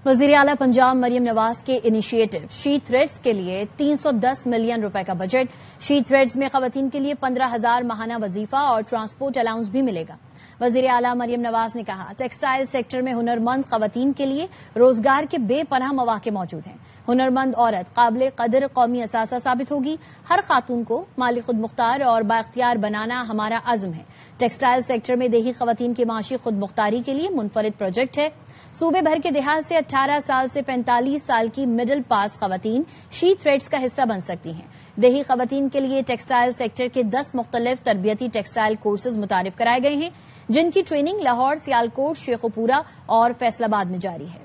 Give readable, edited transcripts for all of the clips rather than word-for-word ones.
وزیر اعلیٰ پنجاب مریم نواز کے انیشیٹو شی تھریڈز کے لیے 310 ملین روپے کا بجٹ۔ شی تھریڈز میں خواتین کے لیے 15,000 ماہانہ وظیفہ اور ٹرانسپورٹ الاؤنس بھی ملے گا۔ وزیر اعلیٰ مریم نواز نے کہا، ٹیکسٹائل سیکٹر میں ہنرمند خواتین کے لیے روزگار کے بے پناہ مواقع موجود ہیں۔ ہنرمند عورت قابل قدر قومی اثاثہ ثابت ہوگی۔ ہر خاتون کو مالی خود مختار اور بااختیار بنانا ہمارا عزم ہے۔ ٹیکسٹائل سیکٹر میں دیہی خواتین کی معاشی خود مختاری کے لیے منفرد پروجیکٹ ہے۔ صوبے بھر کے دیہات سے 18 سال سے 45 سال کی مڈل پاس خواتین شی تھریڈز کا حصہ بن سکتی ہیں۔ دیہی خواتین کے لیے ٹیکسٹائل سیکٹر کے 10 مختلف تربیتی ٹیکسٹائل کورسز متعارف کرائے گئے ہیں، جن کی ٹریننگ لاہور، سیالکوٹ، شیخوپورہ اور فیصل آباد میں جاری ہے۔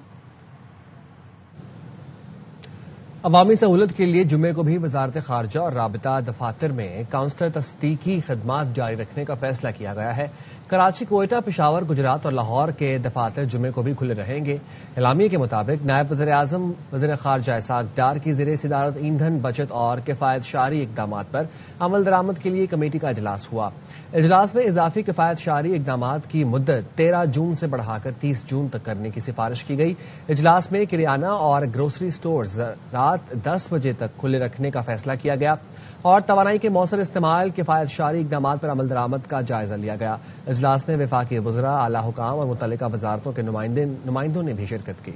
عوامی سہولت کے لیے جمعے کو بھی وزارت خارجہ اور رابطہ دفاتر میں کاؤنسلر تصدیقی خدمات جاری رکھنے کا فیصلہ کیا گیا ہے۔ کراچی، کوئٹہ، پشاور، گجرات اور لاہور کے دفاتر جمعے کو بھی کھلے رہیں گے۔ اعلامیے کے مطابق نائب وزیر اعظم وزیر خارجہ اسحاق ڈار کی زیر صدارت ایندھن بچت اور کفایت شعاری اقدامات پر عمل درآمد کے لیے کمیٹی کا اجلاس ہوا۔ اجلاس میں اضافی کفایت شعاری اقدامات کی مدت 13 جون سے بڑھا کر 30 جون تک کرنے کی سفارش کی گئی۔ اجلاس میں کریانہ اور گروسری سٹورز رات 10 بجے تک کھلے رکھنے کا فیصلہ کیا گیا اور توانائی کے مؤثر استعمال، کفایت شعاری اقدامات پر عمل درآمد کا جائزہ لیا گیا۔ اجلاس میں وفاقی وزراء، اعلی حکام اور متعلقہ وزارتوں کے نمائندوں نے بھی شرکت کی۔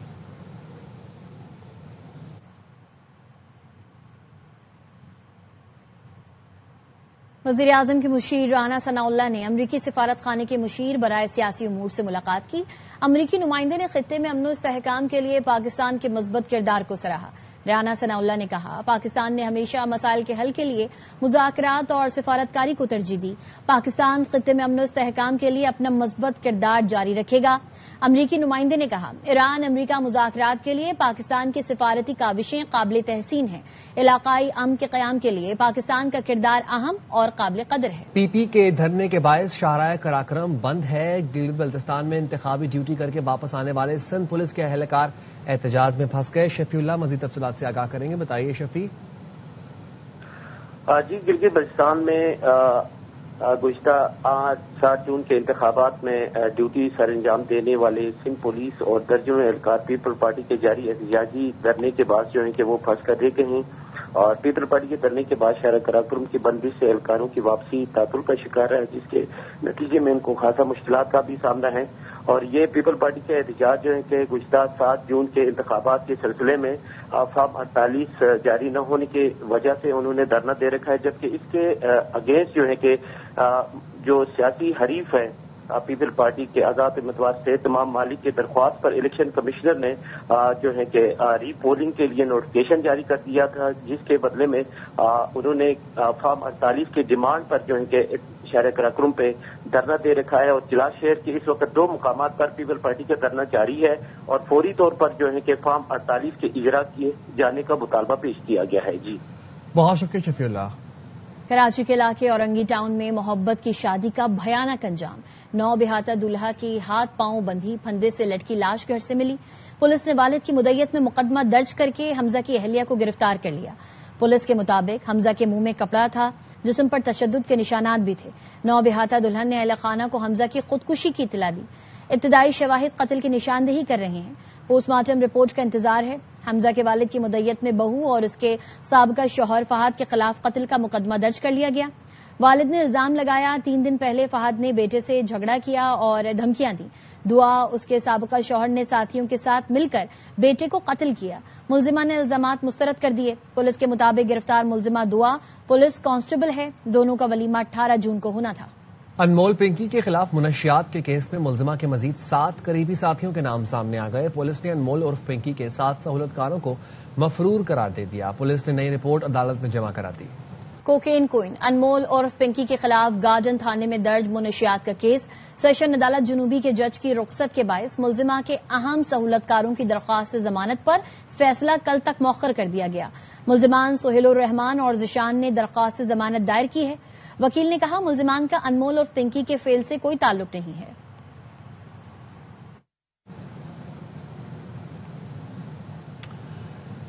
وزیر اعظم کے مشیر رانا ثناء اللہ نے امریکی سفارت خانے کے مشیر برائے سیاسی امور سے ملاقات کی۔ امریکی نمائندے نے خطے میں امن و استحکام کے لیے پاکستان کے مثبت کردار کو سراہا۔ رانا ثناء اللہ نے کہا، پاکستان نے ہمیشہ مسائل کے حل کے لیے مذاکرات اور سفارتکاری کو ترجیح دی۔ پاکستان خطے میں امن و استحکام کے لیے اپنا مثبت کردار جاری رکھے گا۔ امریکی نمائندے نے کہا، ایران امریکہ مذاکرات کے لیے پاکستان کی سفارتی کاوشیں قابل تحسین ہیں۔ علاقائی امن کے قیام کے لیے پاکستان کا کردار اہم اور قابل قدر ہے۔ پی پی کے دھرنے کے باعث شاہراہ قراقرم بند ہے۔ گلگت بلتستان میں انتخابی ڈیوٹی کر کے واپس آنے والے سندھ پولیس کے اہلکار احتجاج میں پھنس گئے۔ شفیع اللہ مزید تفصیلات سے آگاہ کریں گے، بتائیے شفیع۔ جی، گلگت بلتستان میں گزشتہ 7 جون کے انتخابات میں ڈیوٹی سر انجام دینے والے سندھ پولیس اور درجنوں اہلکار پیپل پارٹی کے جاری احتجاجی دھرنے کے بعد جو ہے کہ وہ پھنس کر رہ گئے ہیں اور پیپل پارٹی کے دھرنے کے بعد شاہراہ قراقرم کی بندش سے اہلکاروں کی واپسی تعطل کا شکار ہے، جس کے نتیجے میں ان کو خاصا مشکلات کا بھی سامنا ہے۔ اور یہ پیپل پارٹی کے احتجاج جو ہے کہ گزشتہ 7 جون کے انتخابات کے سلسلے میں فارم 48 جاری نہ ہونے کی وجہ سے انہوں نے دھرنا دے رکھا ہے، جبکہ اس کے اگینسٹ جو ہے کہ جو سیاسی حریف ہے پیپل پارٹی کے آزاد امیدوار سے تمام مالک کی درخواست پر الیکشن کمشنر نے جو ہے کہ ری پولنگ کے لیے نوٹیفکیشن جاری کر دیا تھا، جس کے بدلے میں انہوں نے فارم 48 کی ڈیمانڈ پر جو ہے کہ شاہراہ قراقرم پہ دھرنا دے رکھا ہے۔ اور ضلع شہر کے اس وقت 2 مقامات پر پیپل پارٹی کا دھرنا جاری ہے اور فوری طور پر جو ہے کہ فارم 48 کے اجرا کیے جانے کا مطالبہ پیش کیا گیا ہے۔ جی بہت شکریہ شفیع اللہ۔ کراچی کے علاقے اورنگی ٹاؤن میں محبت کی شادی کا بھیانک انجام۔ 9 بہاتہ دولہا کی ہاتھ پاؤں بندھی پھندے سے لٹکی لاش گھر سے ملی۔ پولیس نے والد کی مدعیت میں مقدمہ درج کر کے حمزہ کی اہلیہ کو گرفتار کر لیا۔ پولیس کے مطابق حمزہ کے منہ میں کپڑا تھا، جسم پر تشدد کے نشانات بھی تھے۔ 9 بہاتہ دلہن نے اہل خانہ کو حمزہ کی خودکشی کی اطلاع دی۔ ابتدائی شواہد قتل کی نشاندہی کر رہے ہیں۔ پوسٹ مارٹم رپورٹ کا انتظار ہے۔ حمزہ کے والد کی مدعیت میں بہو اور اس کے سابقہ شوہر فہد کے خلاف قتل کا مقدمہ درج کر لیا گیا۔ والد نے الزام لگایا 3 دن پہلے فہد نے بیٹے سے جھگڑا کیا اور دھمکیاں دیں۔ دعا اس کے سابقہ شوہر نے ساتھیوں کے ساتھ مل کر بیٹے کو قتل کیا۔ ملزمہ نے الزامات مسترد کر دیے۔ پولیس کے مطابق گرفتار ملزمہ دعا پولیس کانسٹیبل ہے۔ دونوں کا ولیمہ 18 جون کو ہونا تھا۔ انمول پنکی کے خلاف منشیات کے کیس میں ملزمہ کے مزید 7 قریبی ساتھیوں کے نام سامنے آ گئے۔ پولیس نے انمول عرف پنکی کے 7 سہولتکاروں کو مفرور قرار دے دیا۔ پولیس نے نئی رپورٹ عدالت میں جمع کرا دی۔ کوکین کوئن انمول عرف پنکی کے خلاف گارڈن تھانے میں درج منشیات کا کیس۔ سیشن عدالت جنوبی کے جج کی رخصت کے باعث ملزمہ کے اہم سہولتکاروں کی درخواست ضمانت پر فیصلہ کل تک مؤخر کر دیا گیا۔ ملزمان سہیل الرحمان اور ذیشان نے درخواست ضمانت دائر کی ہے۔ وکیل نے کہا ملزمان کا انمول عرف پنکی کے فعل سے کوئی تعلق نہیں ہے۔